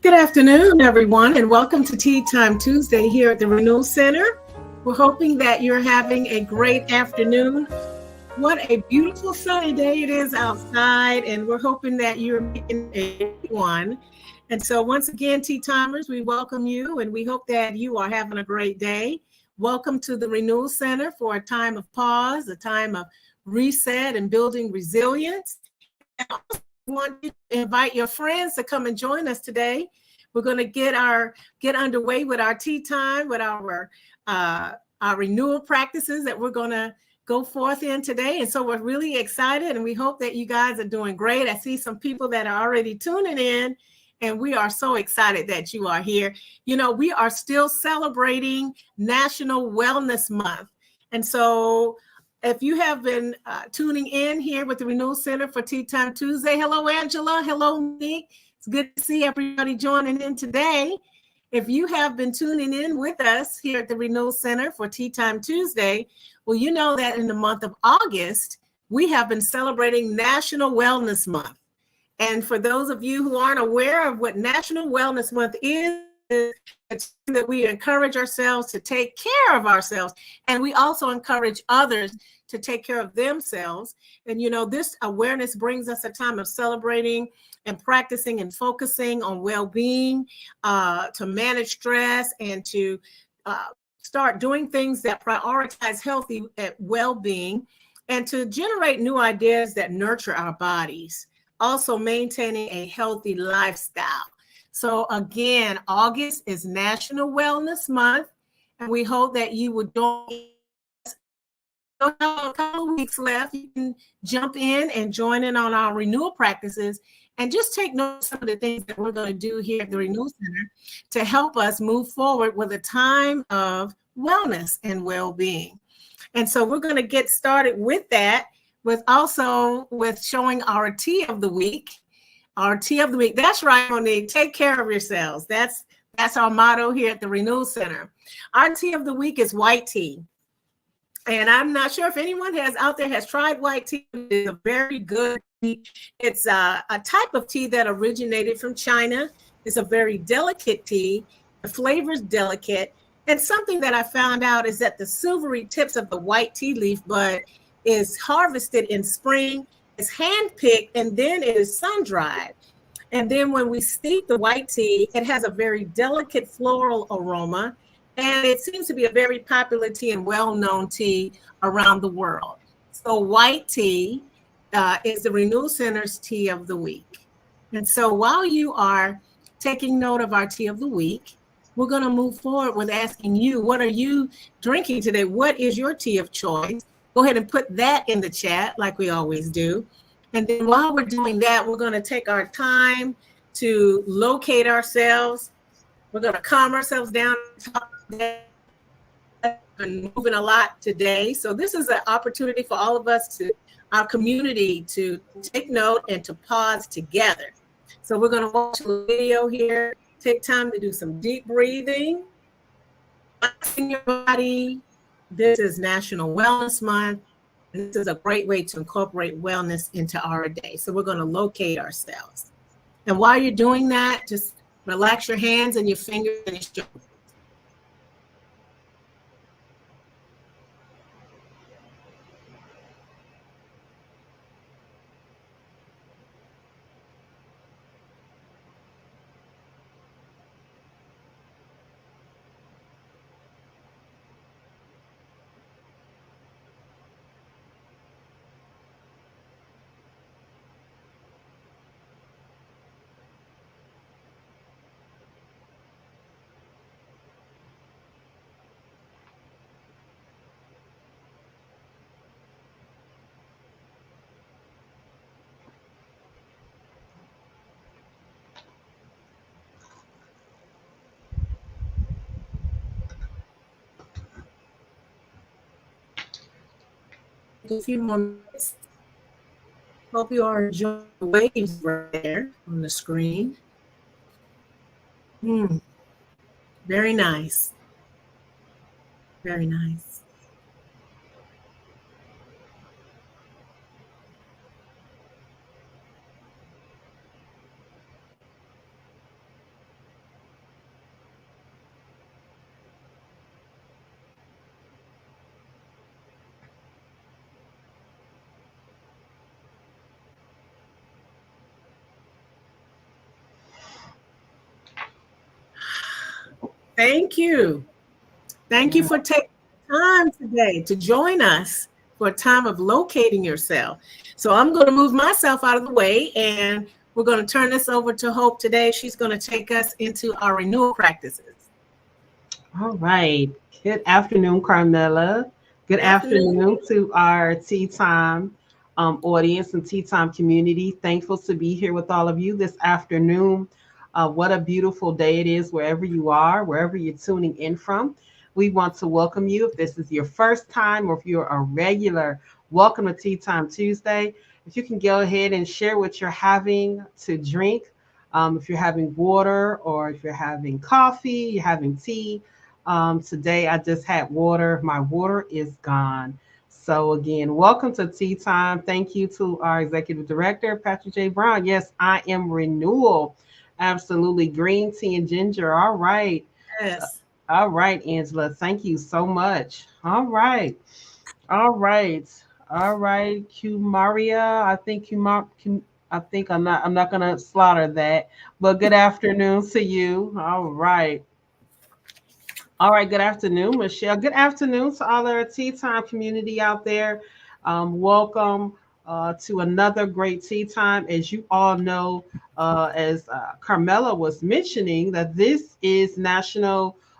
Good afternoon, everyone, and welcome to Tea Time Tuesday here at the Renewal Center. We're hoping that you're having a great afternoon. What a beautiful sunny day it is outside, and we're hoping that you're making a great one. And so, once again, Tea Timers, we welcome you, and we hope that you are having a great day. Welcome to the Renewal Center for a time of pause, a time of reset and building resilience. And also, we want you to invite your friends to come and join us today. We're going to get underway with our tea time, with our renewal practices that we're going to go forth in today. And so we're really excited, and we hope that you guys are doing great. I see some people that are already tuning in, and we are so excited that you are here. You know, we are still celebrating National Wellness Month. And so if you have been tuning in here with the Renewal Center for Tea Time Tuesday, hello, Angela. Hello, Monique. It's good to see everybody joining in today. If you have been tuning in with us here at the Renewal Center for Tea Time Tuesday, well, you know that in the month of August, we have been celebrating National Wellness Month. And for those of you who aren't aware of what National Wellness Month is, it's that we encourage ourselves to take care of ourselves, and we also encourage others to take care of themselves. And you know, this awareness brings us a time of celebrating and practicing and focusing on well-being, to manage stress, and to start doing things that prioritize healthy well-being, and to generate new ideas that nurture our bodies, also maintaining a healthy lifestyle. So again, August is National Wellness Month, and we hope that you would join us. A couple of weeks left. You can jump in and join in on our renewal practices, and just take note of some of the things that we're going to do here at the Renewal Center to help us move forward with a time of wellness and well-being. And so we're going to get started with that, with showing our tea of the week. Our tea of the week. That's right, Monique. Take care of yourselves. That's our motto here at the Renewal Center. Our tea of the week is white tea. And I'm not sure if anyone out there has tried white tea. It's a very good tea. It's a type of tea that originated from China. It's a very delicate tea. The flavor is delicate. And something that I found out is that the silvery tips of the white tea leaf bud is harvested in spring. It's hand-picked, and then it is sun-dried. And then when we steep the white tea, it has a very delicate floral aroma, and it seems to be a very popular tea and well-known tea around the world. So white tea is the Renewal Center's tea of the week. And so while you are taking note of our tea of the week, we're going to move forward with asking you, what are you drinking today? What is your tea of choice? Go ahead and put that in the chat like we always do. And then while we're doing that, we're going to take our time to locate ourselves. We're going to calm ourselves down. And moving a lot today. So this is an opportunity for all of us, our community, to take note and to pause together. So we're going to watch a video here. Take time to do some deep breathing. Relaxing your body. This is National Wellness Month, and this is a great way to incorporate wellness into our day. So we're going to locate ourselves. And while you're doing that, just relax your hands and your fingers and your shoulders. A few more minutes. Hope you are enjoying the waves right there on the screen. Very nice. Very nice. Thank you. Thank you Yeah. for taking time today to join us for a time of locating yourself. So I'm going to move myself out of the way and we're going to turn this over to Hope today. She's going to take us into our renewal practices. All right. Good afternoon, Carmela. Good Afternoon. afternoon to our Tea Time audience and Tea Time community. Thankful to be here with all of you this afternoon. What a beautiful day it is wherever you are, wherever you're tuning in from. We want to welcome you. If this is your first time or if you're a regular, welcome to Tea Time Tuesday. If you can go ahead and share what you're having to drink, if you're having water or if you're having coffee, you're having tea. Today I just had water. My water is gone. So again, welcome to Tea Time. Thank you to our executive director, Patrick J. Brown. Yes, I am renewal. Absolutely. Green tea and ginger. All right. Yes. All right, Angela. Thank you so much. All right. All right. All right. Q Maria. I think I'm not gonna slaughter that. But good afternoon to you. All right. All right, good afternoon, Michelle. Good afternoon to all our tea time community out there. Welcome to another great tea time. As you all know, as Carmela was mentioning, that this is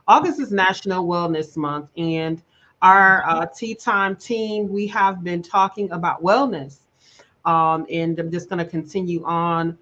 August is National Wellness Month. And our tea time team, we have been talking about wellness. And I'm just going to continue on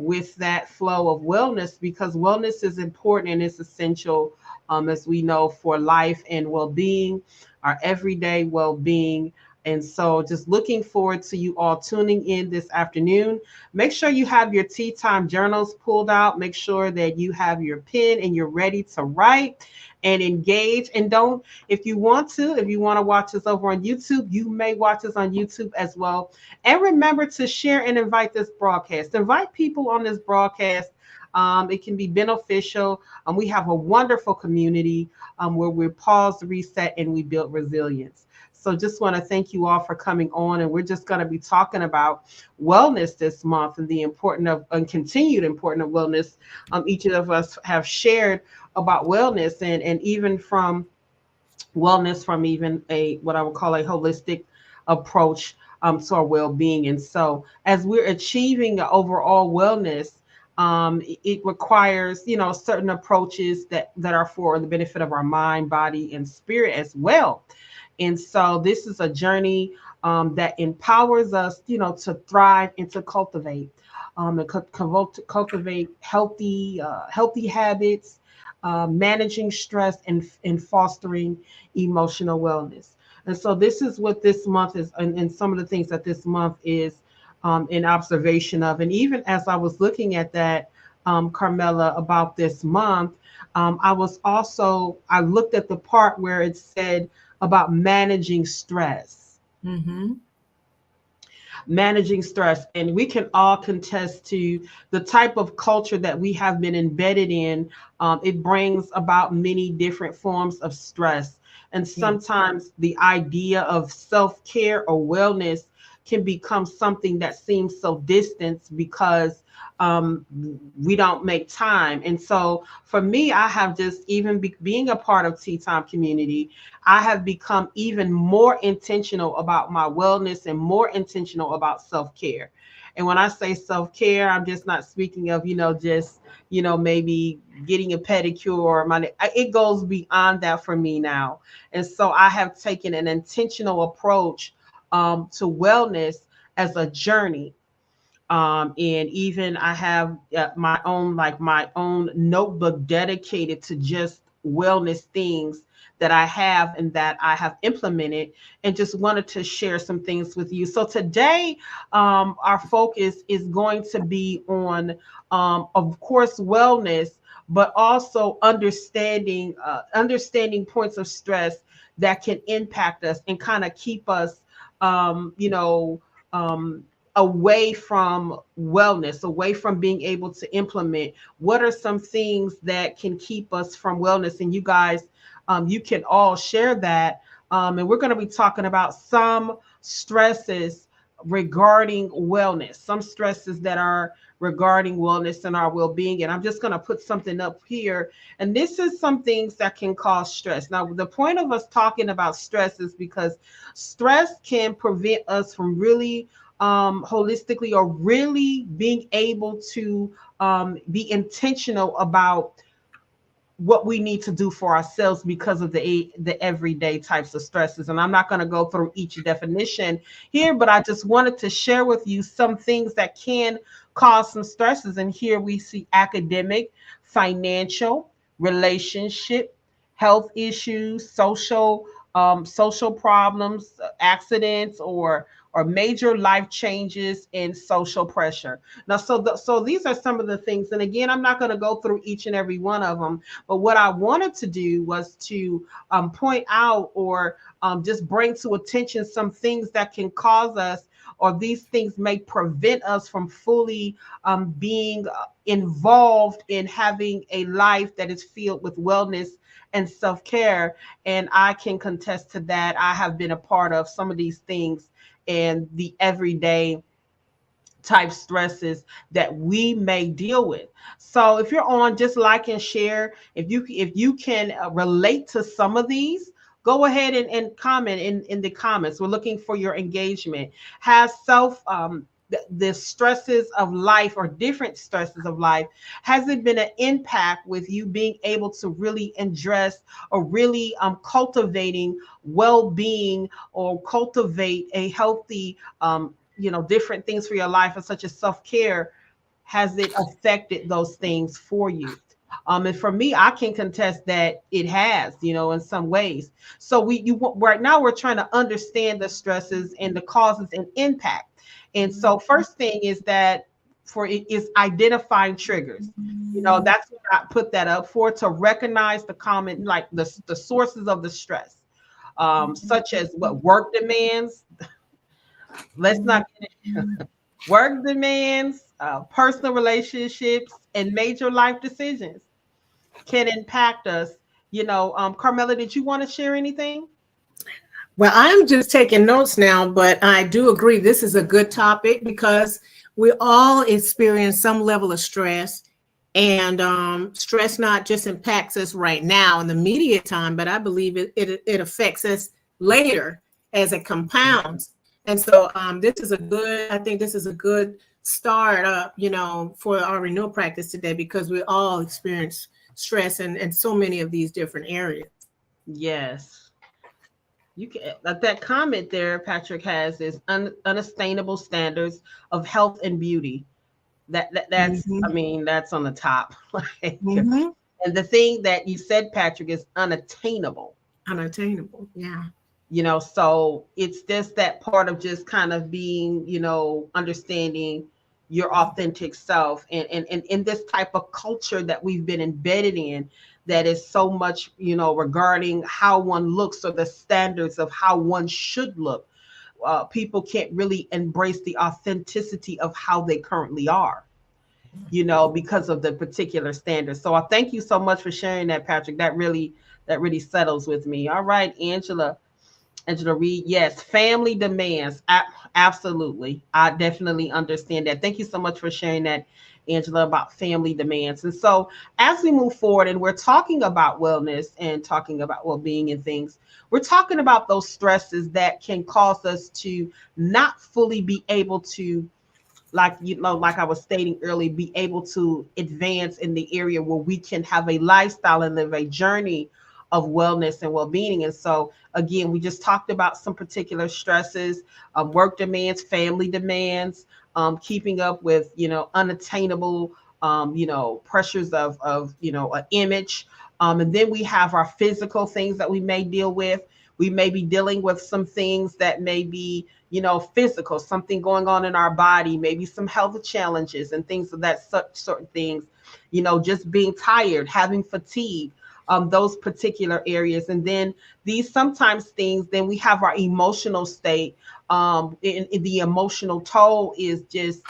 with that flow of wellness because wellness is important and it's essential, as we know, for life and well being, our everyday well being. And so, just looking forward to you all tuning in this afternoon. Make sure you have your tea time journals pulled out. Make sure that you have your pen and you're ready to write and engage. And don't, if you want to watch us over on YouTube, you may watch us on YouTube as well. And remember to share and invite this broadcast. Invite people on this broadcast. It can be beneficial. We have a wonderful community where we pause, reset, and we build resilience. So just want to thank you all for coming on. And we're just going to be talking about wellness this month and the important of and continued important of wellness. Each of us have shared about wellness and even from wellness from even a what I would call a holistic approach to our well-being. And so as we're achieving the overall wellness, it requires, certain approaches that are for the benefit of our mind, body, and spirit as well. And so this is a journey that empowers us, to thrive and to cultivate, cultivate healthy habits, managing stress and fostering emotional wellness. And so this is what this month is, and some of the things that this month is in observation of. And even as I was looking at that, Carmela, about this month, I looked at the part where it said about managing stress. Mm-hmm. Managing stress. And we can all contest to the type of culture that we have been embedded in. It brings about many different forms of stress. And Yeah. sometimes the idea of self care or wellness can become something that seems so distant because we don't make time. And so for me, I have just even being a part of Tea Time community, I have become even more intentional about my wellness and more intentional about self-care. And when I say self-care, I'm just not speaking of, just, maybe getting a pedicure or it goes beyond that for me now. And so I have taken an intentional approach to wellness as a journey. And even I have my own notebook dedicated to just wellness things that I have and that I have implemented, and just wanted to share some things with you. So today, our focus is going to be on, of course, wellness, but also understanding points of stress that can impact us and kind of keep us, um, away from wellness, away from being able to implement. What are some things that can keep us from wellness? And you guys, you can all share that. And we're going to be talking about some stresses regarding wellness, some stresses that are regarding wellness and our well-being. And I'm just going to put something up here. And this is some things that can cause stress. Now, the point of us talking about stress is because stress can prevent us from really holistically or really being able to be intentional about what we need to do for ourselves because of the everyday types of stresses. And I'm not going to go through each definition here, but I just wanted to share with you some things that can cause some stresses. And here we see academic, financial, relationship, health issues, social problems, accidents, or major life changes and social pressure. Now, so these are some of the things. And again, I'm not going to go through each and every one of them. But what I wanted to do was to point out or just bring to attention some things that can cause us, or these things may prevent us from fully being involved in having a life that is filled with wellness and self-care. And I can contest to that. I have been a part of some of these things and the everyday type stresses that we may deal with. So if you're on, just like and share. If you can relate to some of these, go ahead and comment in the comments. We're looking for your engagement. Has the stresses of life or different stresses of life, has it been an impact with you being able to really address or really cultivating well-being or cultivate a healthy different things for your life, such as self-care? Has it affected those things for you? And for me, I can contest that it has, in some ways. So right now we're trying to understand the stresses and the causes and impact. And so first thing is that for it is identifying triggers. That's what I put that up for, to recognize the common, like the sources of the stress, such as what work demands. Let's not get it. Work demands, personal relationships, and major life decisions can impact us. Carmela, did you want to share anything? Well, I'm just taking notes now, but I do agree this is a good topic because we all experience some level of stress, and stress not just impacts us right now in the immediate time, but I believe it affects us later as it compounds. And so I think this is a good start up, for our renewal practice today, because we all experience stress in so many of these different areas. Yes. You can, that comment there Patrick has is unsustainable standards of health and beauty. That's I mean, that's on the top. And the thing that you said, Patrick, is unattainable. Unattainable, yeah. So it's just that part of just kind of being, understanding your authentic self, and in this type of culture that we've been embedded in, that is so much, regarding how one looks or the standards of how one should look. People can't really embrace the authenticity of how they currently are, because of the particular standards. So I thank you so much for sharing that, Patrick. That really settles with me. All right, Angela Reed. Yes, family demands. Absolutely. I definitely understand that. Thank you so much for sharing that, Angela, about family demands. And so as we move forward and we're talking about wellness and talking about well-being and things, we're talking about those stresses that can cause us to not fully be able to, like I was stating earlier, be able to advance in the area where we can have a lifestyle and live a journey of wellness and well-being. And so again, we just talked about some particular stresses, work demands, family demands, keeping up with, unattainable, pressures of an image. And then we have our physical things that we may deal with. We may be dealing with some things that may be, physical, something going on in our body, maybe some health challenges and things of that sort of things, just being tired, having fatigue, those particular areas. And then these sometimes things, then we have our emotional state. In the emotional toll is just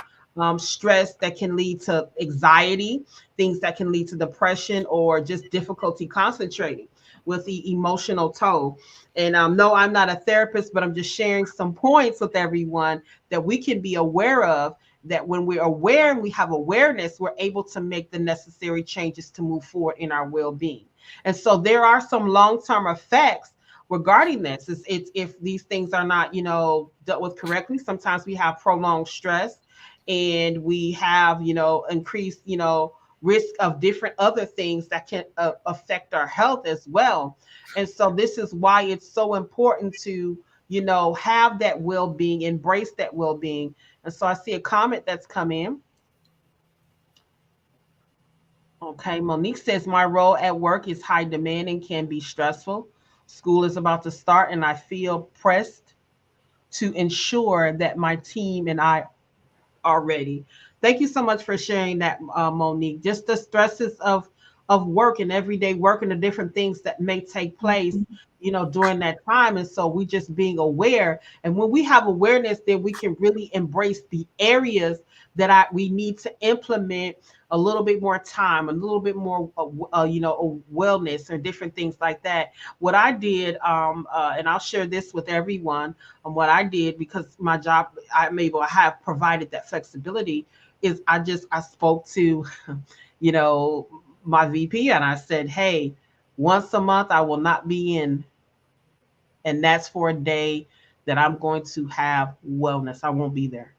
stress that can lead to anxiety, things that can lead to depression, or just difficulty concentrating with the emotional toll. And no, I'm not a therapist, but I'm just sharing some points with everyone that we can be aware of that when we're aware and we have awareness, we're able to make the necessary changes to move forward in our well-being. And so there are some long-term effects regarding this. It's if these things are not, dealt with correctly. Sometimes we have prolonged stress, and we have, increased, risk of different other things that can affect our health as well. And so this is why it's so important to, have that well-being, embrace that well-being. And so I see a comment that's come in. Okay, Monique says, my role at work is high demand and can be stressful. School is about to start, and I feel pressed to ensure that my team and I are ready. Thank you so much for sharing that, Monique. Just the stresses of work and everyday work and the different things that may take place, during that time. And so we just being aware. And when we have awareness, then we can really embrace the areas that we need to implement a little bit more time, a little bit more, wellness or different things like that. What I did, and I'll share this with everyone, what I did, because my job, I have provided that flexibility, is I spoke to, my VP, and I said, hey, once a month I will not be in, and that's for a day that I'm going to have wellness. I won't be there.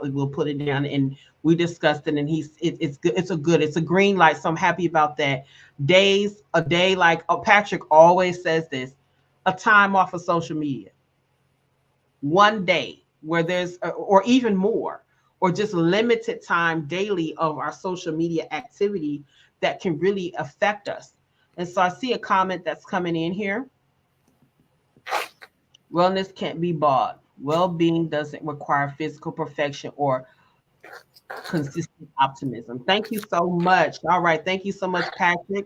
We'll put it down, and we discussed it, and it's good. It's a green light. So I'm happy about that. A day like Patrick always says this, a time off of social media. One day where there's, or even more, or just limited time daily of our social media activity that can really affect us. And so I see a comment that's coming in here. Wellness can't be bought. Well-being doesn't require physical perfection or consistent optimism. Thank you so much. All right. Thank you so much, Patrick,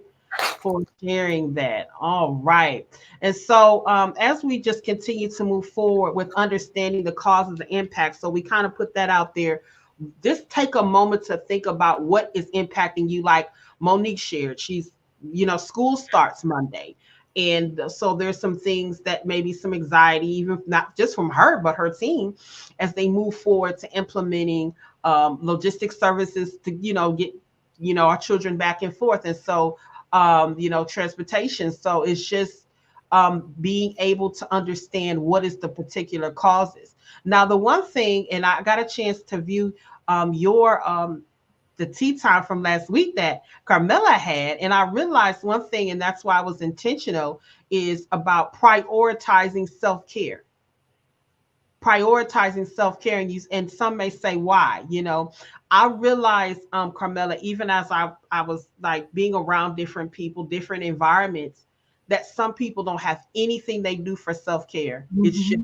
for sharing that. All right. And so as we just continue to move forward with understanding the causes and impacts, so we kind of put that out there. Just take a moment to think about what is impacting you. Like Monique shared, school starts Monday. And so there's some things that maybe some anxiety, even not just from her, but her team, as they move forward to implementing logistic services to, get, our children back and forth. And so, transportation. So it's just being able to understand what is the particular causes. Now, the one thing, and I got a chance to view the tea time from last week that Carmela had, and I realized one thing, and that's why I was intentional, is about prioritizing self-care. Prioritizing self-care, and some may say why. I realized, Carmela, even as I was like being around different people, different environments, that some people don't have anything they do for self-care. Mm-hmm. It's just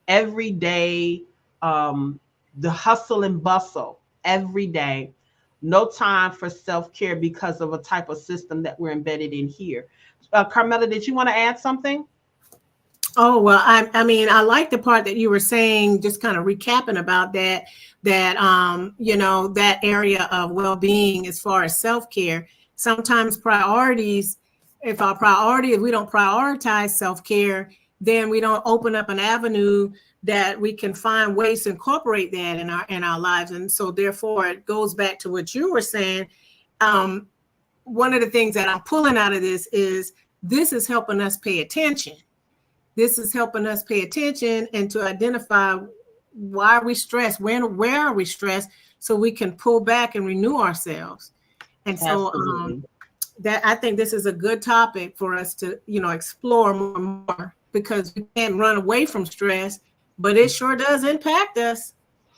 every day, the hustle and bustle every day. No time for self-care because of a type of system that we're embedded in here. Carmela, did you want to add something? Oh, well, I mean, I like the part that you were saying, just kind of recapping about that area of well-being as far as self-care. Sometimes priorities, if we don't prioritize self-care, then we don't open up an avenue that we can find ways to incorporate that in our lives. And so therefore it goes back to what you were saying. One of the things that I'm pulling out of this is helping us pay attention. This is helping us pay attention and to identify why are we stressed, where are we stressed, so we can pull back and renew ourselves. And so that I think this is a good topic for us to, explore more and more, because we can't run away from stress, but it sure does impact us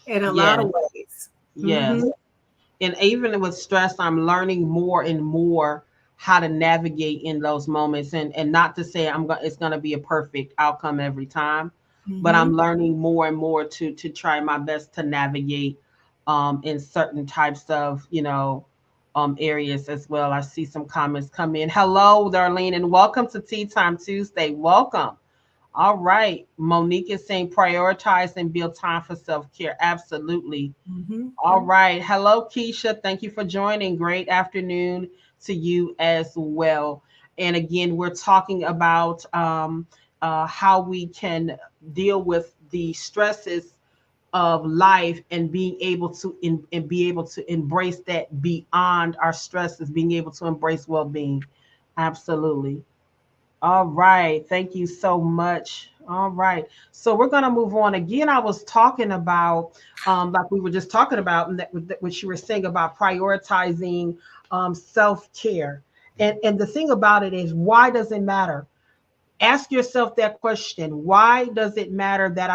in a lot of ways. Yes. Mm-hmm. And even with stress, I'm learning more and more how to navigate in those moments, and not to say it's going to be a perfect outcome every time, mm-hmm. but I'm learning more and more to try my best to navigate in certain types of, areas as well. I see some comments come in. Hello, Darlene, and welcome to Tea Time Tuesday. Welcome. All right. Monique is saying prioritize and build time for self-care. Absolutely. Mm-hmm. All right. Hello, Keisha. Thank you for joining. Great afternoon to you as well. And again, we're talking about how we can deal with the stresses of life, and being able to and be able to embrace that beyond our stresses, being able to embrace well-being. Absolutely. All right. Thank you so much. All right. So we're going to move on. Again, I was talking about, like we were just talking about, and that, what you were saying about prioritizing self-care. And the thing about it is, why does it matter? Ask yourself that question. Why does it matter that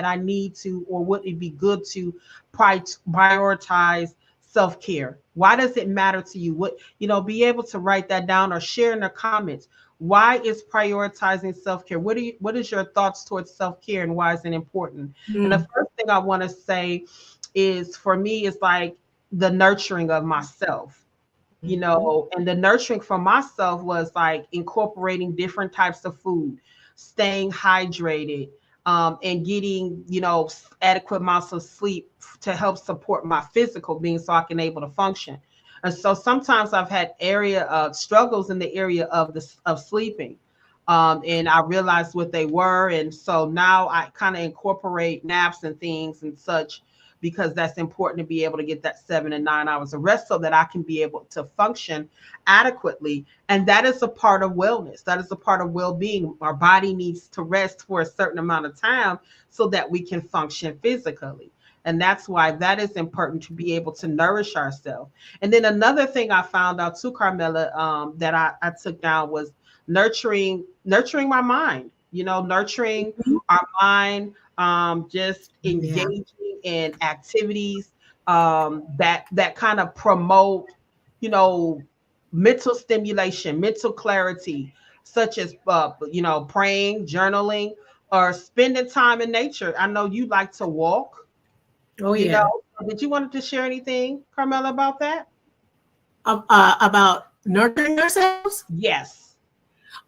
I need to, or would it be good to prioritize self-care? Why does it matter to you? What, be able to write that down or share in the comments. Why is prioritizing self-care? What is your thoughts towards self-care, and why is it important? And the first thing I want to say is, for me, is like the nurturing of myself. And the nurturing for myself was like incorporating different types of food, staying hydrated, and getting, adequate amounts of sleep to help support my physical being, so I can able to function. And so sometimes I've had area of struggles in the area of sleeping. And I realized what they were. And so now I kind of incorporate naps and things and such, because that's important to be able to get that 7 and 9 hours of rest, so that I can be able to function adequately. And that is a part of wellness. That is a part of well-being. Our body needs to rest for a certain amount of time so that we can function physically. And that's why that is important, to be able to nourish ourselves. And then another thing I found out too, Carmela, that I took down was nurturing my mind, nurturing our mind, just engaging in activities that kind of promote, mental stimulation, mental clarity, such as praying, journaling, or spending time in nature. I know you like to walk. Oh yeah. Did you want to share anything, Carmela, about that? About nurturing ourselves? Yes.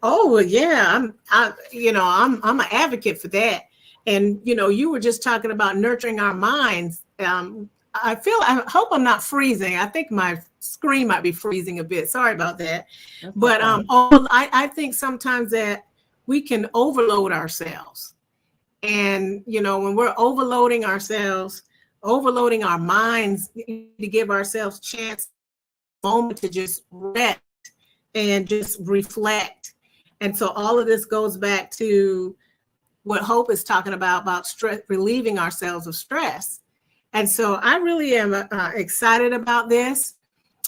Oh well, yeah. I'm an advocate for that. And you were just talking about nurturing our minds. I hope I'm not freezing. I think my screen might be freezing a bit. Sorry about that. That's but okay. I think sometimes that we can overload ourselves. And when we're overloading ourselves, overloading our minds, to give ourselves chance, moment to just rest and just reflect. And so all of this goes back to what Hope is talking about stress, relieving ourselves of stress. And so I really am excited about this.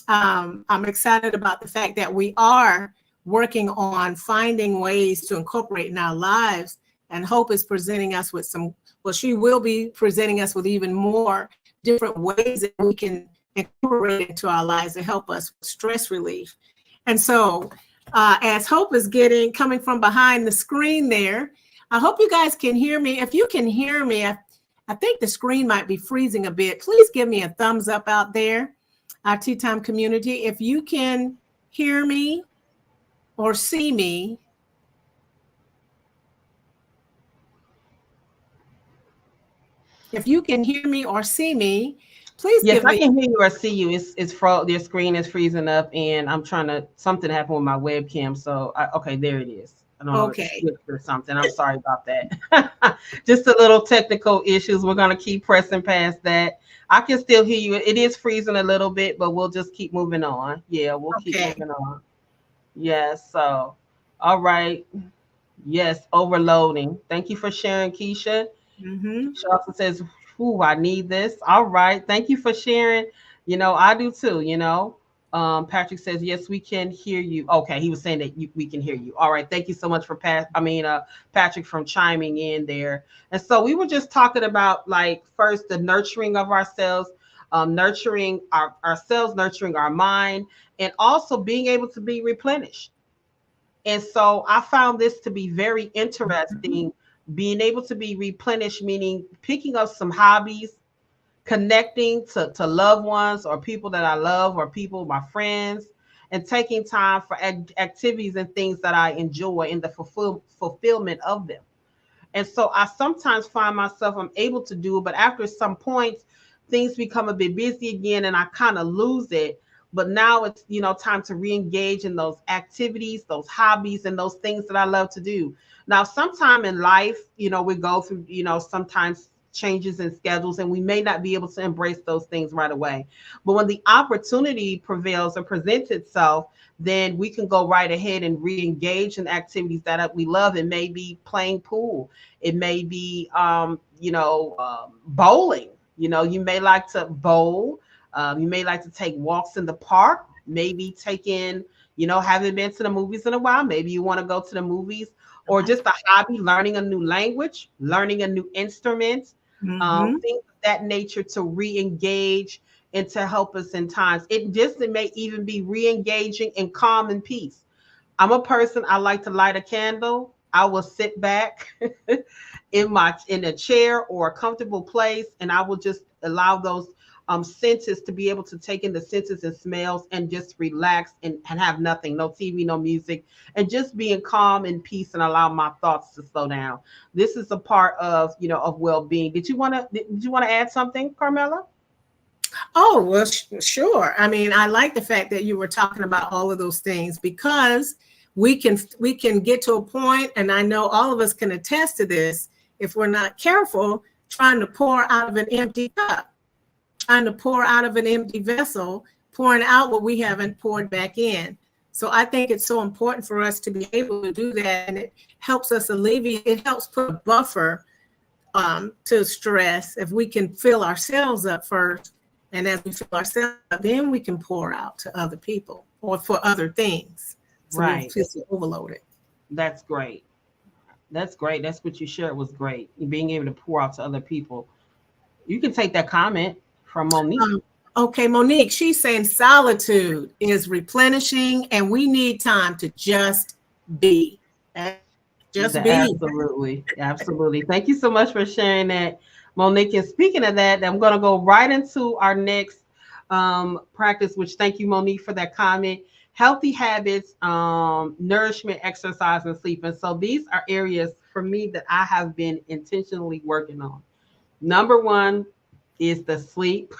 I'm excited about the fact that we are working on finding ways to incorporate in our lives. And Hope is presenting us with she will be presenting us with even more different ways that we can incorporate into our lives to help us with stress relief. And so as Hope is coming from behind the screen there, I hope you guys can hear me. If you can hear me, I think the screen might be freezing a bit. Please give me a thumbs up out there, our Tea Time community. If you can hear me or see me. If you can hear me or see me, please Yes, give me. I can hear you or see you. Your screen is freezing up, and I'm trying to, something happened with my webcam. So okay, there it is. I don't know, Okay. or something. I'm sorry about that. Just a little technical issues. We're gonna keep pressing past that. I can still hear you. It is freezing a little bit, but we'll just keep moving on. Yeah, we'll keep moving on. Yes. So, all right. Yes, overloading. Thank you for sharing, Keisha. She also says, "Ooh, I need this." All right. Thank you for sharing. I do too. Patrick says, "Yes, we can hear you." Okay, he was saying that we can hear you. All right. Thank you so much for Patrick, from chiming in there. And so we were just talking about, like, first the nurturing of ourselves, nurturing ourselves, nurturing our mind, and also being able to be replenished. And so I found this to be very interesting, being able to be replenished, meaning picking up some hobbies, connecting to loved ones or people that I love, or people, my friends, and taking time for activities and things that I enjoy, in the fulfillment of them. And so I sometimes find myself, I'm able to do it, but after some point, things become a bit busy again, and I kind of lose it. But now it's, time to re-engage in those activities, those hobbies, and those things that I love to do. Now, sometime in life, we go through, sometimes changes in schedules, and we may not be able to embrace those things right away. But when the opportunity prevails or presents itself, then we can go right ahead and re-engage in activities that we love. It may be playing pool. It may be, bowling. You may like to bowl. You may like to take walks in the park. Maybe taking, haven't been to the movies in a while. Maybe you want to go to the movies, or just a hobby, learning a new language, learning a new instrument, things of that nature to re-engage and to help us in times. It may even be re-engaging in calm and peace. I'm a person, I like to light a candle. I will sit back in a chair or a comfortable place, and I will just allow those senses to be able to take in the senses and smells and just relax and have nothing, no TV, no music, and just being calm and peace and allow my thoughts to slow down. This is a part of, of well-being. Did you want to add something, Carmela? Oh, well, sure. I mean, I like the fact that you were talking about all of those things, because we can get to a point, and I know all of us can attest to this, if we're not careful, trying to pour out of an empty cup, trying to pour out of an empty vessel, pouring out what we haven't poured back in. So I think it's so important for us to be able to do that, and it helps us alleviate, it helps put a buffer to stress if we can fill ourselves up first. And as we fill ourselves up, then we can pour out to other people or for other things. So right. We feel so overloaded. That's great. That's great. That's what you shared was great. Being able to pour out to other people. You can take that comment from Monique. Okay, Monique, she's saying solitude is replenishing, and we need time to just be. Just be. Absolutely. Thank you so much for sharing that, Monique. And speaking of that, I'm going to go right into our next practice, which thank you, Monique, for that comment. Healthy habits, nourishment, exercise, and sleep. And so these are areas for me that I have been intentionally working on. Number one is the sleep.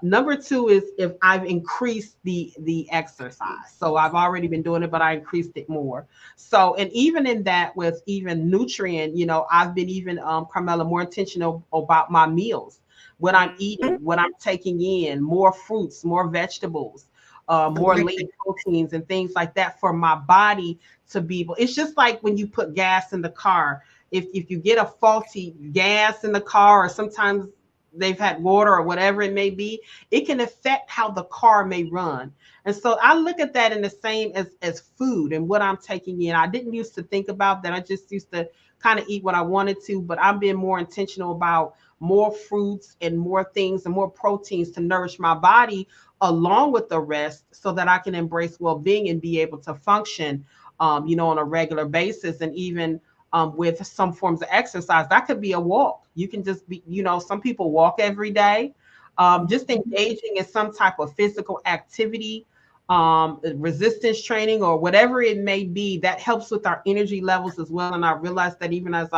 Number two is if I've increased the exercise. So I've already been doing it, but I increased it more. So, and even in that with even nutrient, I've been even, Carmela, more intentional about my meals, what I'm eating, what I'm taking in, more fruits, more vegetables, more lean proteins and things like that for my body to be able. It's just like when you put gas in the car. If you get a faulty gas in the car, or sometimes they've had water or whatever it may be, it can affect how the car may run. And so I look at that in the same as food and what I'm taking in. I didn't used to think about that. I just used to kind of eat what I wanted to, but I'm being more intentional about more fruits and more things and more proteins to nourish my body along with the rest, so that I can embrace well-being and be able to function, on a regular basis. And even with some forms of exercise, that could be a walk. You can just be, some people walk every day. Just engaging in some type of physical activity, resistance training, or whatever it may be, that helps with our energy levels as well. And I realized that even as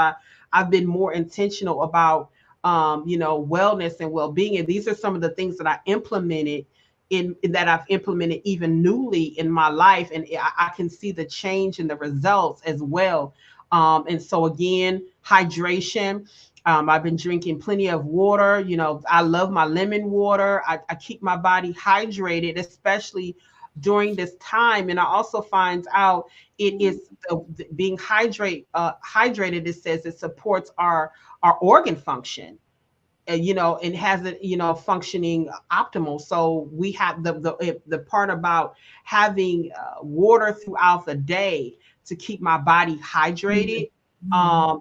I've been more intentional about, wellness and well-being, and these are some of the things that I implemented that I've implemented even newly in my life. And I can see the change in the results as well. And so again, hydration. I've been drinking plenty of water. I love my lemon water. I keep my body hydrated, especially during this time. And I also find out it is being hydrated. It says it supports our organ function. And has it, functioning optimal. So we have the part about having water throughout the day to keep my body hydrated.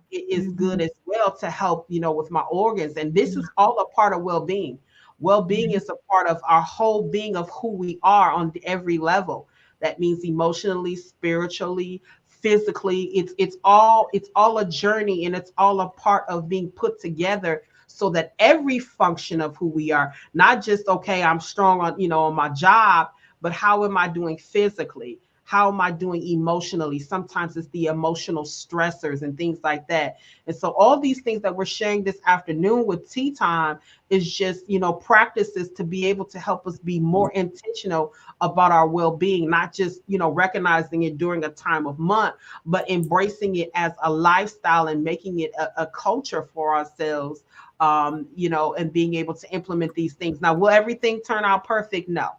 It is good as well to help, with my organs. And this is all a part of well-being. Well-being is a part of our whole being of who we are on every level. That means emotionally, spiritually, physically. It's all a journey, and it's all a part of being put together so that every function of who we are, not just, okay, I'm strong on, on my job, but how am I doing physically? how am I doing emotionally? Sometimes it's the emotional stressors and things like that. And so all these things that we're sharing this afternoon with Tea Time is just, practices to be able to help us be more intentional about our well-being, not just, recognizing it during a time of month, but embracing it as a lifestyle and making it a culture for ourselves, and being able to implement these things. Now, will everything turn out perfect? No.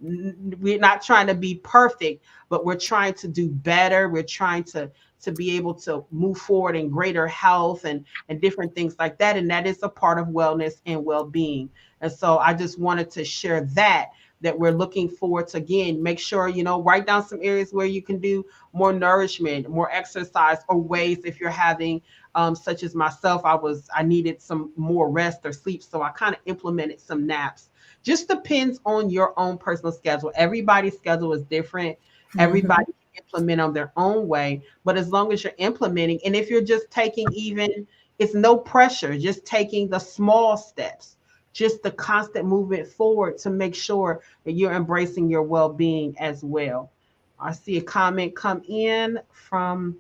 We're not trying to be perfect, but we're trying to do better. We're trying to be able to move forward in greater health and different things like that. And that is a part of wellness and well-being. And so I just wanted to share that we're looking forward to, again, make sure, write down some areas where you can do more nourishment, more exercise, or ways if you're having, such as myself, I needed some more rest or sleep. So I kind of implemented some naps. Just depends on your own personal schedule. Everybody's schedule is different. Everybody can implement on their own way. But as long as you're implementing, and if you're just taking it's no pressure, just taking the small steps, just the constant movement forward to make sure that you're embracing your well-being as well. I see a comment come in from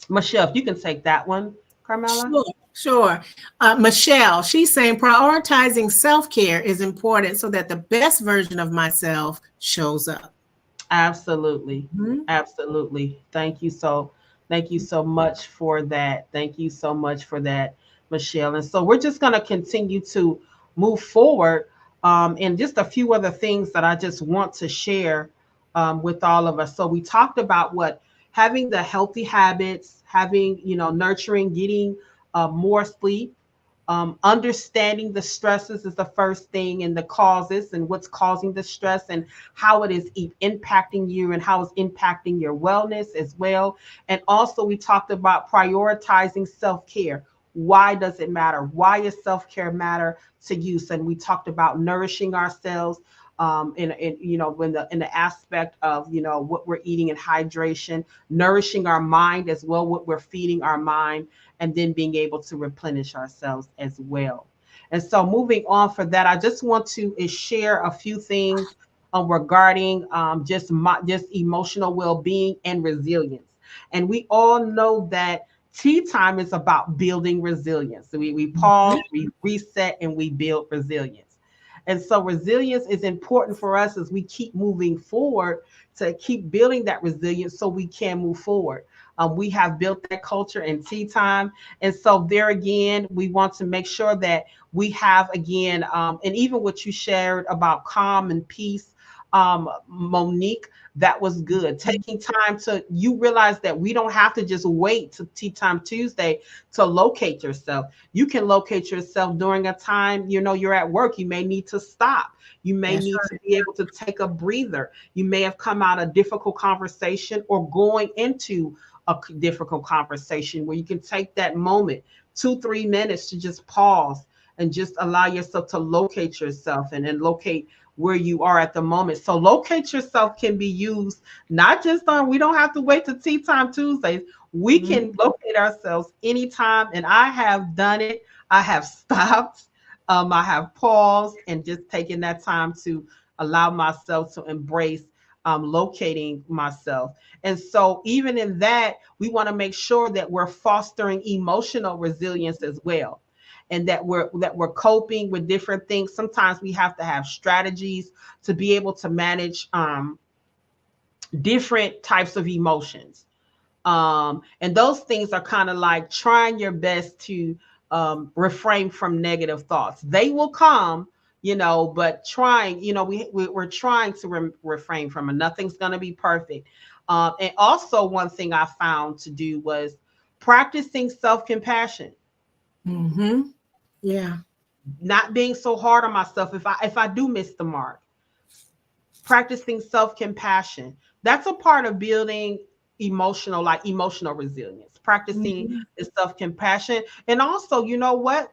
Michelle. If you can take that one, Carmela. Sure, sure. Michelle, she's saying prioritizing self-care is important so that the best version of myself shows up. Absolutely. Mhm. Absolutely. Thank you so much for that. Thank you so much for that, Michelle. And so we're just going to continue to move forward. And just a few other things that I just want to share with all of us. So we talked about what having the healthy habits, having, nurturing, getting more sleep, understanding the stresses is the first thing, and the causes and what's causing the stress and how it is impacting you and how it's impacting your wellness as well. And also we talked about prioritizing self-care. Why does it matter? Why does self-care matter to you? And we talked about nourishing ourselves, in in the aspect of, what we're eating and hydration, nourishing our mind as well, what we're feeding our mind, and then being able to replenish ourselves as well. And so moving on for that, I just want to share a few things regarding just emotional well-being and resilience. And we all know that tea time is about building resilience. So we pause, we reset, and we build resilience. And so resilience is important for us as we keep moving forward, to keep building that resilience so we can move forward. We have built that culture in tea time. And so there again, we want to make sure that we have, again, and even what you shared about calm and peace, Monique, that was good. Taking time to, you realize that we don't have to just wait to Tea Time Tuesday to locate yourself. You can locate yourself during a time, you're at work. You may need to stop. You may That's need right. to be able to take a breather. You may have come out of a difficult conversation or going into a difficult conversation where you can take that moment, 2-3 minutes, to just pause and just allow yourself to locate yourself and then locate where you are at the moment. So locate yourself can be used not just on, we don't have to wait to Tea Time Tuesdays. We can locate ourselves anytime. And I have done it. I have stopped. I have paused and just taken that time to allow myself to embrace locating myself. And so even in that, we want to make sure that we're fostering emotional resilience as well. And that we're coping with different things. Sometimes we have to have strategies to be able to manage different types of emotions. And those things are kind of like trying your best to refrain from negative thoughts. They will come, but trying, we're trying to refrain from it. Nothing's going to be perfect. And also one thing I found to do was practicing self-compassion. Mm-hmm. Yeah. Not being so hard on myself if I do miss the mark. Practicing self-compassion. That's a part of building emotional resilience. Practicing Mm-hmm. the self-compassion. And also, you know what?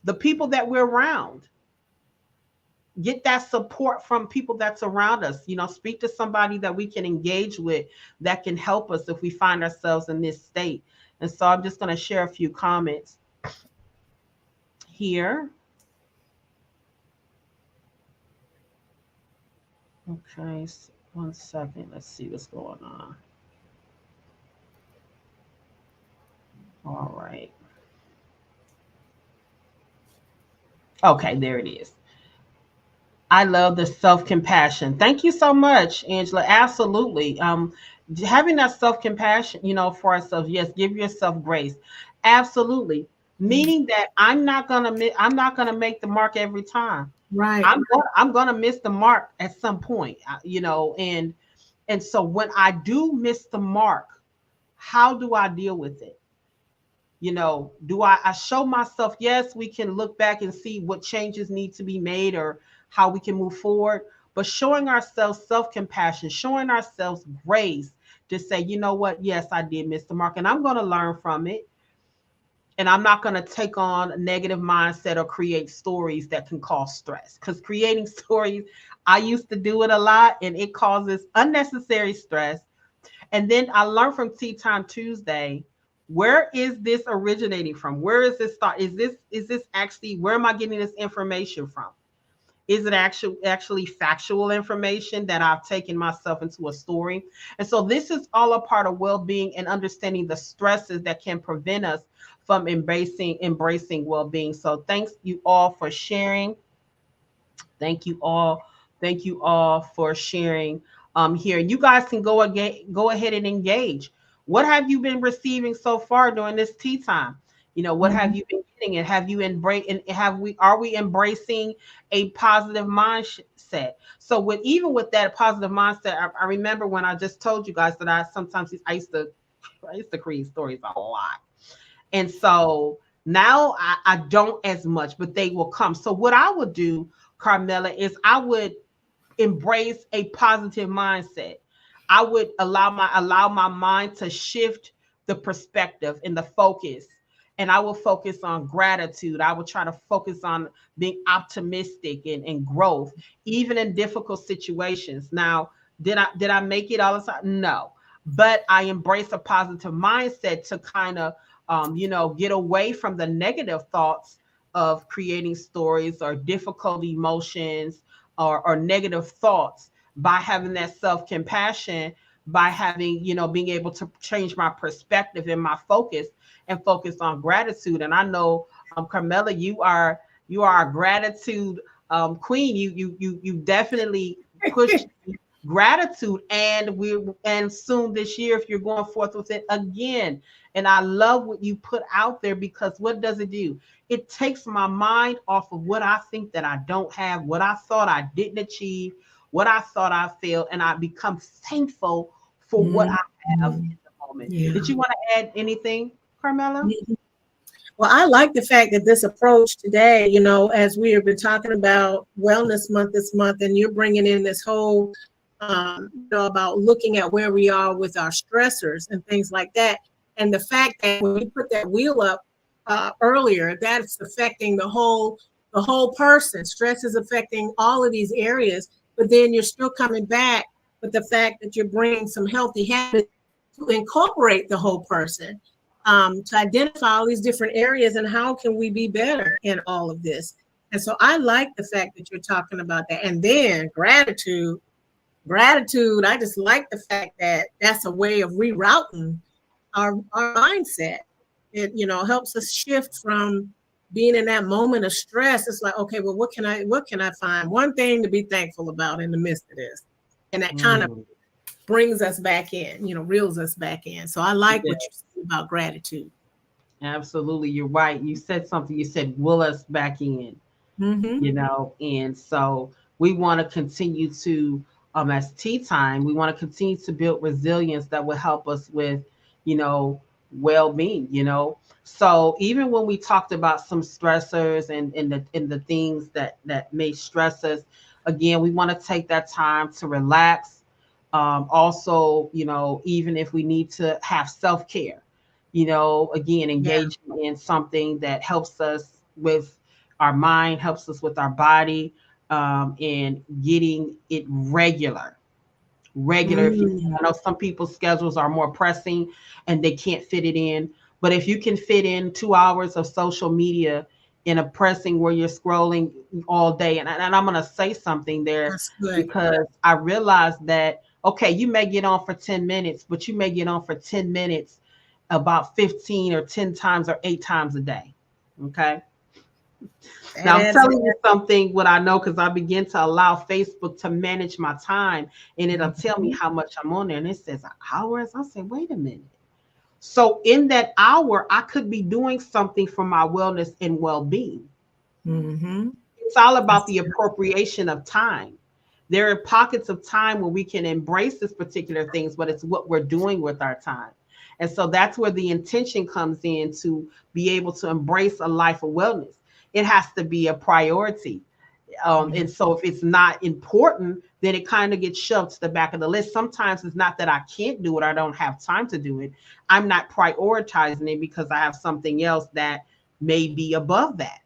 The people that we're around. Get that support from people that's around us. Speak to somebody that we can engage with, that can help us if we find ourselves in this state. And so I'm just going to share a few comments here. Okay. One second. Let's see what's going on. All right. Okay, there it is. I love the self-compassion. Thank you so much, Angela. Absolutely. Having that self-compassion, for ourselves. Yes, give yourself grace. Absolutely. Meaning that I'm not gonna make the mark every time. Right. I'm gonna miss the mark at some point. And so when I do miss the mark, how do I deal with it? Do I show myself? Yes, we can look back and see what changes need to be made or how we can move forward, but showing ourselves self-compassion, showing ourselves grace to say, you know what, yes, I did miss the mark and I'm going to learn from it, and I'm not going to take on a negative mindset or create stories that can cause stress, because creating stories, I used to do it a lot and it causes unnecessary stress. And then I learned from Tea Time Tuesday, where is this originating from? Where is this thought? Is this actually, where am I getting this information from? Is it actually factual information that I've taken myself into a story? And so this is all a part of well-being and understanding the stresses that can prevent us from embracing well-being. So thanks you all for sharing. Thank you all. Thank you all for sharing here. You guys can go ahead and engage. What have you been receiving so far during this tea time? What have Mhm. you been getting, and have you embraced, and are we embracing a positive mindset? So with that positive mindset, I remember when I just told you guys that I used to create stories a lot. And so now I don't as much, but they will come. So what I would do, Carmela, is I would embrace a positive mindset. I would allow my mind to shift the perspective and the focus. And I will focus on gratitude. I will try to focus on being optimistic and growth, even in difficult situations. Now, did I make it all the time? No. But I embrace a positive mindset to kind of get away from the negative thoughts of creating stories or difficult emotions or negative thoughts, by having that self-compassion, by having, being able to change my perspective and my focus and focus on gratitude. And I know, Carmela, you are a gratitude queen. You definitely push gratitude, and soon this year, if you're going forth with it again. And I love what you put out there, because what does it do? It takes my mind off of what I think that I don't have, what I thought I didn't achieve, what I thought I failed, and I become thankful for what I have Mhm. in the moment. Yeah. Did you want to add anything, Carmela? Mhm. Well, I like the fact that this approach today, as we have been talking about Wellness Month this month, and you're bringing in this whole, about looking at where we are with our stressors and things like that. And the fact that when you put that wheel up earlier, that's affecting the whole person. Stress is affecting all of these areas, but then you're still coming back with the fact that you're bringing some healthy habits to incorporate the whole person, to identify all these different areas and how can we be better in all of this. And so I like the fact that you're talking about that. And then gratitude, I just like the fact that that's a way of rerouting our mindset. It, helps us shift from being in that moment of stress. It's like, okay, well, what can I find? One thing to be thankful about in the midst of this. And that kind of Mm, brings us back in, reels us back in. So I like yeah, what you said about gratitude. absolutely. You're right. You said something. You said, will us back in. Mm-hmm. And so we want to continue to, as tea time, we want to continue to build resilience that will help us with, you know well-being. So even when we talked about some stressors and the things that may stress us, again, we want to take that time to relax. Also, even if we need to have self-care, again, Yeah. engaging in something that helps us with our mind, helps us with our body, and getting it regular. If you Mm. I know some people's schedules are more pressing and they can't fit it in, but if you can fit in 2 hours of social media in a pressing where you're scrolling all day. And I'm going to say something there That's good. because I realized that, okay, you may get on for 10 minutes, but you may get on for 10 minutes about 15 or 10 times or 8 times a day. Okay. That Now I'm adds telling you something what I know because I begin to allow Facebook to manage my time and it'll tell me Mhm. how much I'm on there. And it says hours. I say, wait a minute. So in that hour, I could be doing something for my wellness and well-being. Mhm. It's all about That's the appropriation of time. There are pockets of time where we can embrace this particular things, but it's what we're doing with our time. And so that's where the intention comes in to be able to embrace a life of wellness. It has to be a priority. Mhm. And so if it's not important, then it kind of gets shoved to the back of the list. Sometimes it's not that I can't do it, I don't have time to do it. I'm not prioritizing it because I have something else that may be above that.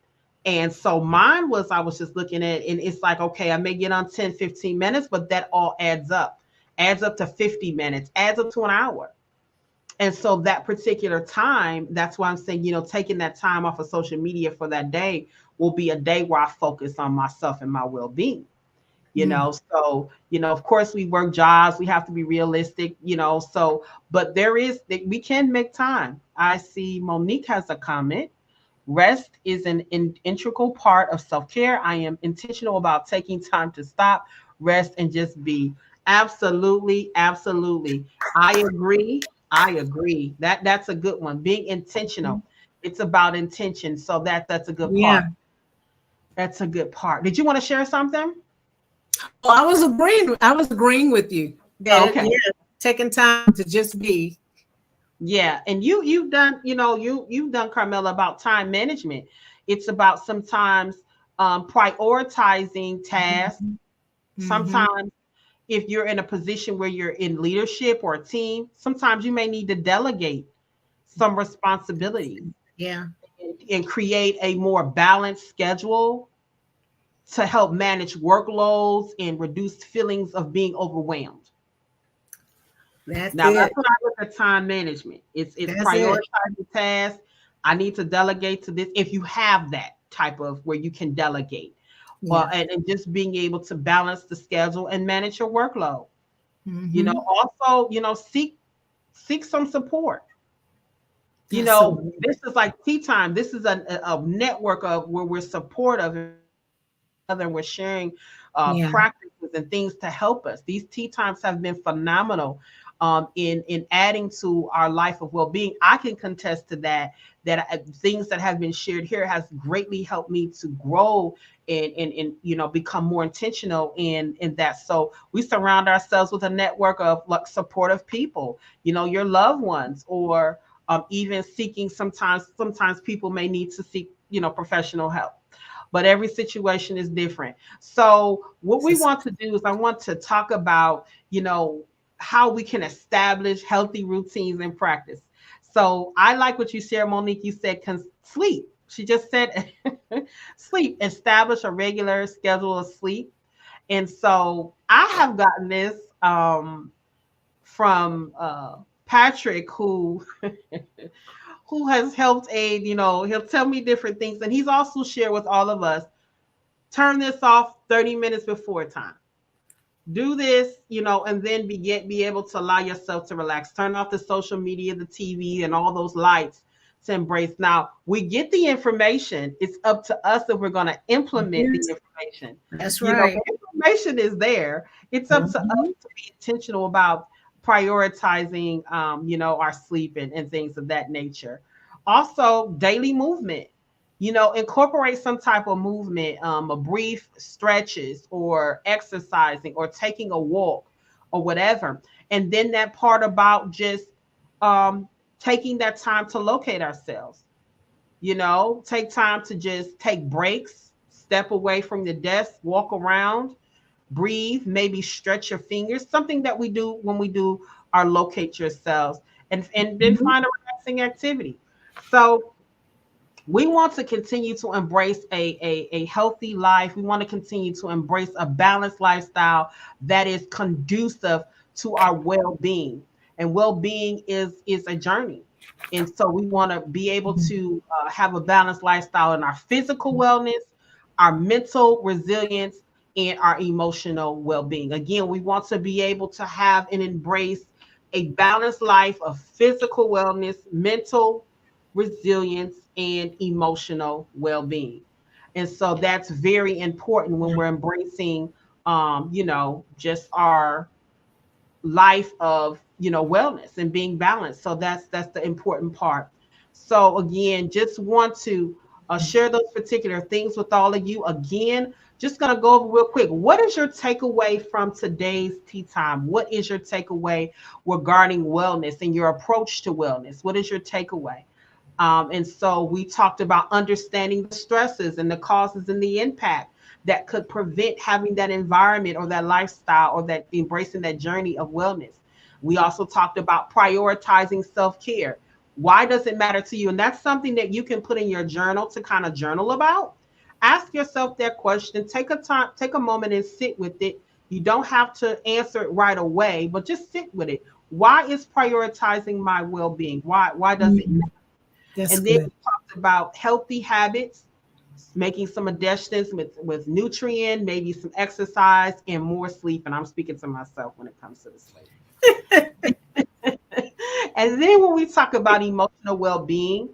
And so mine was, I was just looking at, and it's like, okay, I may get on 10, 15 minutes, but that all adds up to 50 minutes, adds up to an hour. And so that particular time, that's why I'm saying, taking that time off of social media for that day will be a day where I focus on myself and my well-being. Mm. So of course we work jobs, we have to be realistic, so but we can make time. I see Monique has a comment. Rest is an integral part of self-care. I am intentional about taking time to stop, rest, and just be. Absolutely, absolutely. I agree. That's a good one. Being intentional. It's about intention. So that's a good Yeah. part. That's a good part. Did you want to share something? Well, I was agreeing with you that Okay. yeah, taking time to just be. Yeah, and you've done, you've done, Carmela, about time management. It's about sometimes prioritizing tasks. Mhm. Mhm. Sometimes if you're in a position where you're in leadership or a team, sometimes you may need to delegate some responsibilities Yeah. and create a more balanced schedule to help manage workloads and reduce feelings of being overwhelmed. That's Now that's it. what I look at time management. It's That's it. prioritizing tasks. I need to delegate to this. If you have that type of where you can delegate, Yeah. and just being able to balance the schedule and manage your workload. Mhm. Also, seek some support. Absolutely. This is like tea time. This is a network of where we're supportive and we're sharing Yeah. practices and things to help us. These tea times have been phenomenal in adding to our life of well-being. I can contest to that. Things that have been shared here has greatly helped me to grow and become more intentional in that. So we surround ourselves with a network of like supportive people, your loved ones, or even seeking. Sometimes people may need to seek professional help, but every situation is different. So what we This want to do is I want to talk about, how we can establish healthy routines and practice. So I like what you said, Monique. You said sleep. She just said sleep. Establish a regular schedule of sleep. And so I have gotten this from Patrick, who has helped aid. He'll tell me different things, and he's also shared with all of us. Turn this off 30 minutes before time. Do this, and then be able to allow yourself to relax. Turn off the social media, the TV, and all those lights to embrace. Now, we get the information. It's up to us if we're going to implement the yes, information. that's right. The information is there. It's up to us Mhm. to be intentional about prioritizing, our sleep and things of that nature. Also, daily movement. Incorporate some type of movement, a brief stretches or exercising or taking a walk or whatever. And then that part about just um, taking that time to locate ourselves. Take time to just take breaks, step away from the desk, walk around, breathe, maybe stretch your fingers, something that we do when we do our locate yourselves, and then Mhm. find a relaxing activity. So we want to continue to embrace a healthy life. We want to continue to embrace a balanced lifestyle that is conducive to our well-being. And well-being is a journey. And so we want to be able to have a balanced lifestyle in our physical wellness, our mental resilience, and our emotional well-being. Again, we want to be able to have and embrace a balanced life of physical wellness, mental resilience, and emotional well-being. And so that's very important when we're embracing, just our life of wellness and being balanced. So that's the important part. So again, just want to share those particular things with all of you. Again, just going to go over real quick, what is your takeaway from today's tea time? What is your takeaway regarding wellness and your approach to wellness? What is your takeaway? And so we talked about understanding the stresses and the causes and the impact that could prevent having that environment or that lifestyle or that embracing that journey of wellness. We also talked about prioritizing self-care. Why does it matter to you? And that's something that you can put in your journal to kind of journal about. Ask yourself that question. Take a moment and sit with it. You don't have to answer it right away, but just sit with it. Why is prioritizing my well-being? Why does it matter? That's And then good. we talked about healthy habits, making some additions with nutrient, maybe some exercise and more sleep. And I'm speaking to myself when it comes to the sleep. And then when we talk about emotional well-being,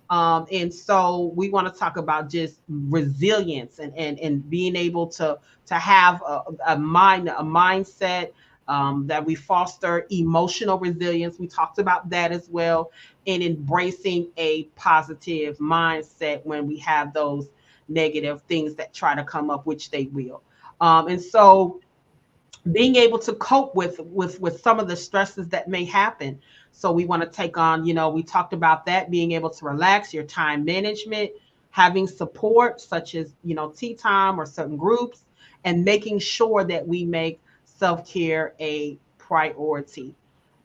and so we want to talk about just resilience and being able to have a mindset that we foster emotional resilience. We talked about that as well, and embracing a positive mindset when we have those negative things that try to come up, which they will. And so being able to cope with some of the stresses that may happen. So we want to take on, we talked about that, being able to relax, your time management, having support such as, tea time or certain groups, and making sure that we make self-care a priority.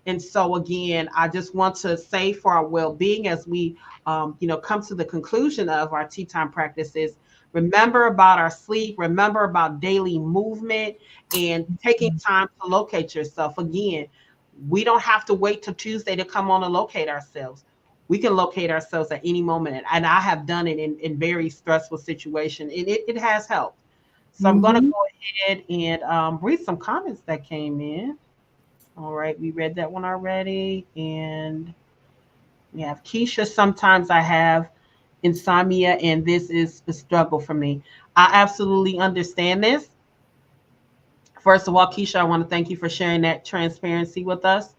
And so again, I just want to say for our well-being as we, come to the conclusion of our tea time practices, remember about our sleep, remember about daily movement, and taking time to locate yourself. Again, we don't have to wait till Tuesday to come on and locate ourselves. We can locate ourselves at any moment. And I have done it in very stressful situations, and it has helped. So I'm going to Mhm. go ahead and read some comments that came in. All right, we read that one already. And we have Keisha. Sometimes I have insomnia, and this is a struggle for me. I absolutely understand this. First of all, Keisha, I want to thank you for sharing that transparency with us.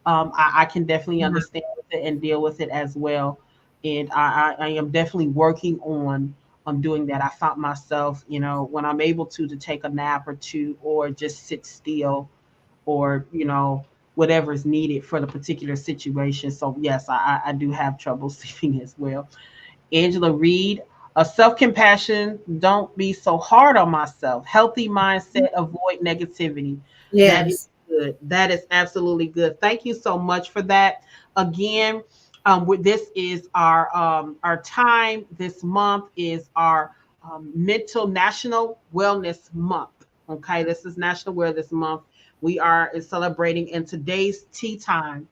I can definitely understand it and deal with it as well. And I am definitely working on doing that. I found myself, when I'm able to take a nap or two or just sit still or whatever is needed for the particular situation. So yes, I do have trouble sleeping as well. Angela Reed, a self-compassion, don't be so hard on myself. Healthy mindset, avoid negativity. That is Yes. good. That is absolutely good. Thank you so much for that. Again, this is our time. This month is our mental national wellness month. Okay, this is National Wellness Month. We are celebrating, in today's tea time.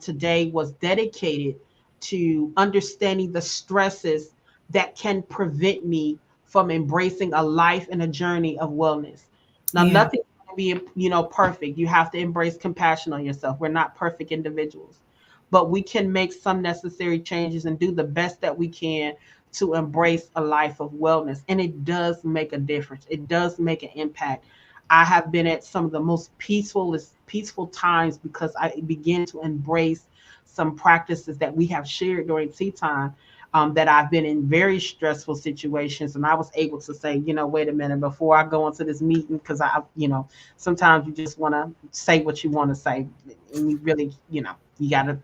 Today was dedicated to understanding the stresses that can prevent me from embracing a life and a journey of wellness. Now, Yeah. nothing can be, perfect. You have to embrace compassion on yourself. We're not perfect individuals, but we can make some necessary changes and do the best that we can to embrace a life of wellness. And it does make a difference. It does make an impact. I have been at some of the most peaceful times because I began to embrace some practices that we have shared during tea time, that I've been in very stressful situations. And I was able to say, wait a minute, before I go into this meeting, because sometimes you just want to say what you want to say. And you really, you got to,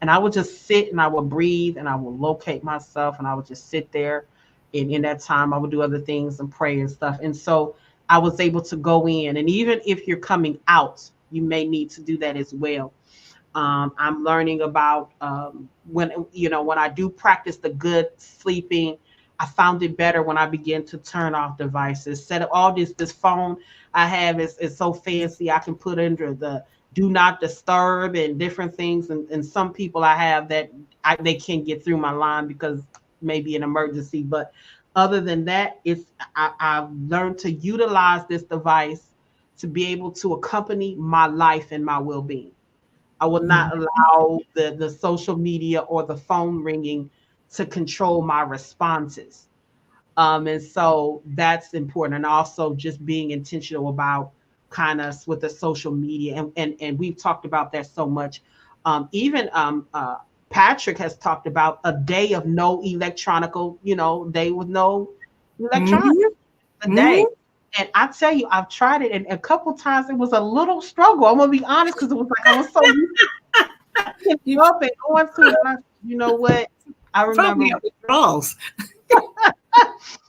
and I would just sit and I would breathe and I would locate myself and I would just sit there. And in that time, I would do other things and pray and stuff. And so I was able to go in. And even if you're coming out, you may need to do that as well. I'm learning about when I do practice the good sleeping. I found it better when I begin to turn off devices. Set up all this phone I have is so fancy. I can put under do not disturb and different things. And some people I have that they can't get through my line because maybe an emergency. But other than that, I've learned to utilize this device to be able to accompany my life and my well-being. I will not allow the social media or the phone ringing to control my responses. And so that's important. And also just being intentional about kind of with the social media. And we've talked about that so much. Even Patrick has talked about a day of no electronical, day with no electronics, a day. And I tell you, I've tried it, and a couple times it was a little struggle. I'm gonna be honest, because it was like I was so used up and going through it. You know what? I remember withdrawals.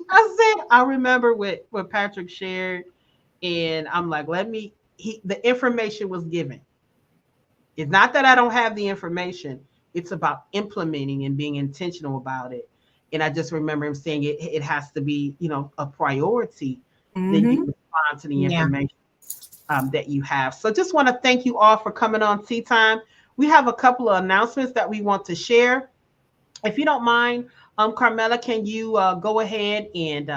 I remember what Patrick shared, and I'm like, the information was given. It's not that I don't have the information. It's about implementing and being intentional about it. And I just remember him saying it has to be, a priority. Then you respond to the information that you have. So just want to thank you all for coming on Tea Time. We have a couple of announcements that we want to share. If you don't mind, Carmela, can you go ahead and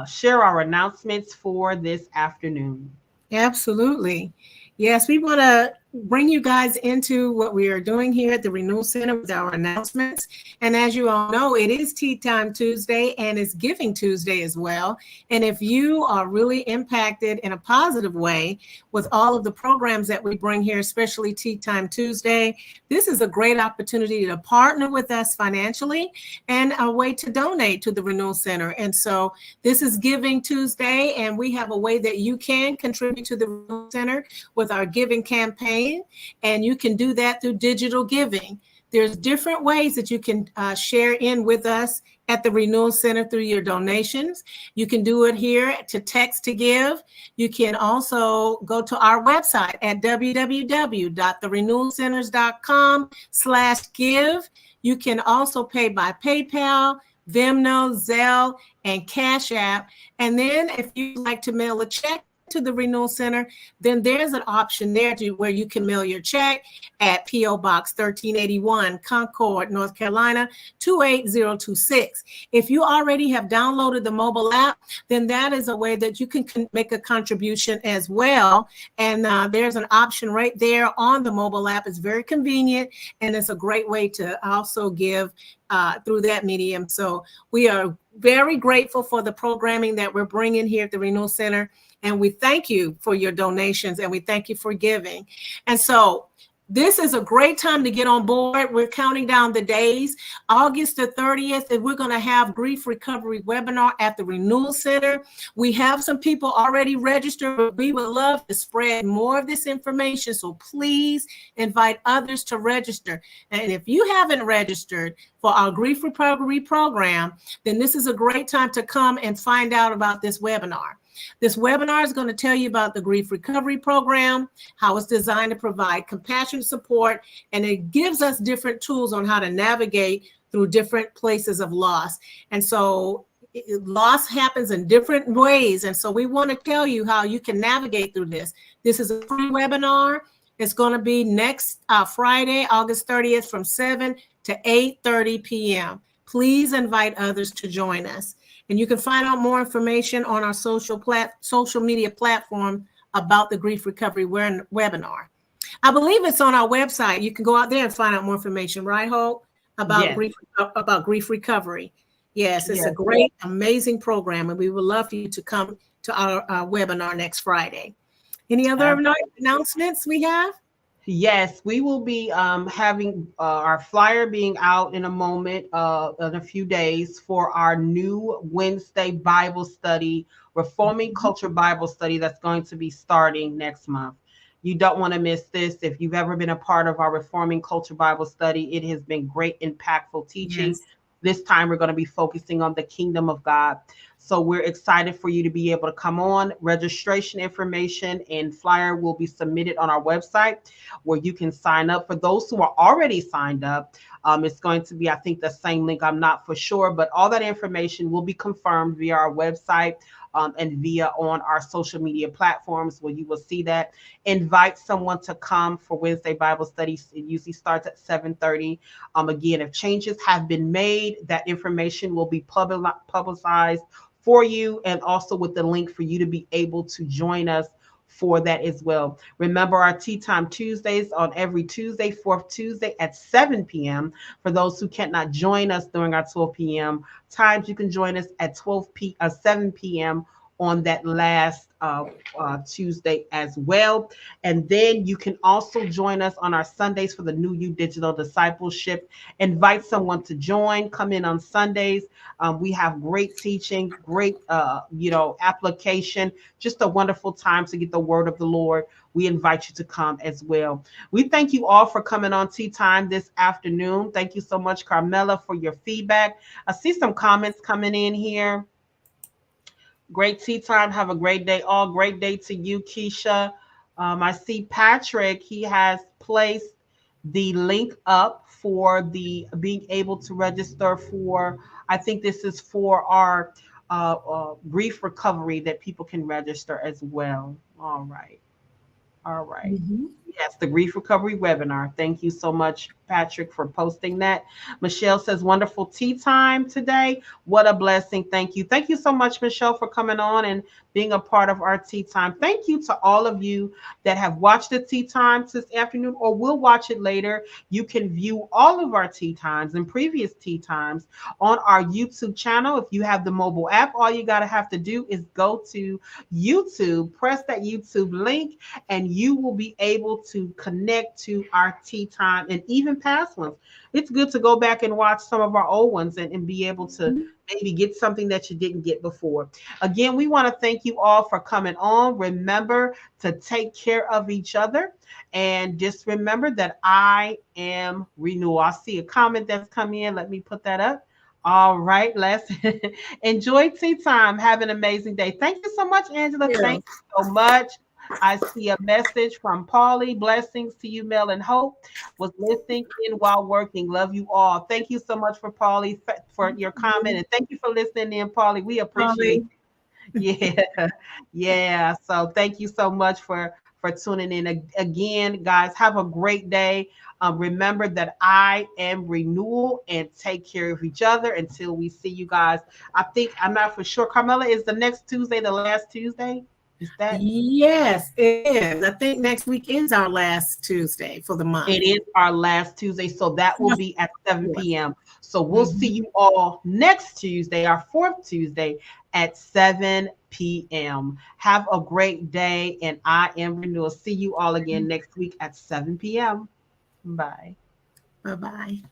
share our announcements for this afternoon? Absolutely. Yes, we want to bring you guys into what we are doing here at the Renewal Center with our announcements. And as you all know, it is Tea Time Tuesday and it's Giving Tuesday as well. And if you are really impacted in a positive way with all of the programs that we bring here, especially Tea Time Tuesday, this is a great opportunity to partner with us financially and a way to donate to the Renewal Center. And so this is Giving Tuesday, and we have a way that you can contribute to the Renewal Center with our giving campaign. And you can do that through digital giving. There's different ways that you can share in with us at the Renewal Center through your donations. You can do it here to text to give. You can also go to our website at www.therenewalcenters.com/give. You can also pay by PayPal, Venmo, Zelle, and Cash App. And then if you'd like to mail a check to the Renewal Center, then there's an option there where you can mail your check at P.O. Box 1381, Concord, North Carolina, 28026. If you already have downloaded the mobile app, then that is a way that you can make a contribution as well. And there's an option right there on the mobile app. It's very convenient, and it's a great way to also give through that medium. So we are very grateful for the programming that we're bringing here at the Renewal Center. And we thank you for your donations, and we thank you for giving. And so this is a great time to get on board. We're counting down the days. August the 30th, and we're going to have grief recovery webinar at the Renewal Center. We have some people already registered, but we would love to spread more of this information. So please invite others to register. And if you haven't registered for our grief recovery program, then this is a great time to come and find out about this webinar. This webinar is going to tell you about the grief recovery program, how it's designed to provide compassion support, and it gives us different tools on how to navigate through different places of loss. And so loss happens in different ways. And so we want to tell you how you can navigate through this. This is a free webinar. It's going to be next Friday, August 30th from 7 to 8:30 p.m. Please invite others to join us. And you can find out more information on our social media platform about the grief recovery webinar. I believe it's on our website. You can go out there and find out more information, right, Hope? About grief recovery. Yes, it's a great, amazing program, and we would love for you to come to our webinar next Friday. Any other announcements we have? Yes, we will be having our flyer being out in a moment, in a few days, for our new Wednesday Bible study, Reforming Culture Bible study, that's going to be starting next month. You don't want to miss this. If you've ever been a part of our Reforming Culture Bible study, it has been great, impactful teaching. Yes. This time we're going to be focusing on the kingdom of God. So we're excited for you to be able to come on. Registration information and flyer will be submitted on our website where you can sign up. For those who are already signed up, it's going to be, I think, the same link. I'm not for sure, but all that information will be confirmed via our website and via on our social media platforms where you will see that. Invite someone to come for Wednesday Bible studies. It usually starts at 7:30. Again, if changes have been made, that information will be publicized for you, and also with the link for you to be able to join us for that as well. Remember our Tea Time Tuesdays on every Tuesday, fourth Tuesday at 7 p.m. For those who cannot join us during our 12 p.m. times, you can join us at 7 p.m. on that last Tuesday as well. And then you can also join us on our Sundays for the New You Digital Discipleship. Invite someone to join. Come in on Sundays. We have great teaching, great, application, just a wonderful time to get the word of the Lord. We invite you to come as well. We thank you all for coming on Tea Time this afternoon. Thank you so much, Carmela, for your feedback. I see some comments coming in here. Great tea time. Have a great day. All great day to you, Keisha. I see Patrick. He has placed the link up for the being able to register for. I think this is for our grief recovery that people can register as well. All right. All right. Mhm. Yes, the grief recovery webinar. Thank you so much, Patrick, for posting that. Michelle says, wonderful tea time today. What a blessing. Thank you. Thank you so much, Michelle, for coming on and being a part of our tea time. Thank you to all of you that have watched the tea times this afternoon or will watch it later. You can view all of our tea times and previous tea times on our YouTube channel. If you have the mobile app, all you got to have to do is go to YouTube, press that YouTube link, and you will be able to connect to our tea time and even past ones. It's good to go back and watch some of our old ones and be able to maybe get something that you didn't get before. Again, we want to thank you all for coming on. Remember to take care of each other. And just remember that I am renewal. I see a comment that's come in. Let me put that up. All right, let's enjoy tea time. Have an amazing day. Thank you so much, Angela. Yeah. Thank you so much. I see a message from Polly. Blessings to you, Mel and Hope. Was listening in while working. Love you all. Thank you so much for Polly for your comment, and thank you for listening in, Polly. We appreciate Polly. it. Yeah, yeah. So thank you so much for tuning in again, guys. Have a great day. Remember that I am renewal, and take care of each other until we see you guys. I think I'm not for sure. Carmela, is the next Tuesday the last Tuesday? Is that? Yes, it is. I think next week is our last Tuesday for the month. It is our last Tuesday, so that will be at 7 Yes. p.m. So we'll see you all next Tuesday, our fourth Tuesday at 7 p.m. Have a great day, and I am renewal. See you all again next week at 7 p.m. Bye. Bye-bye.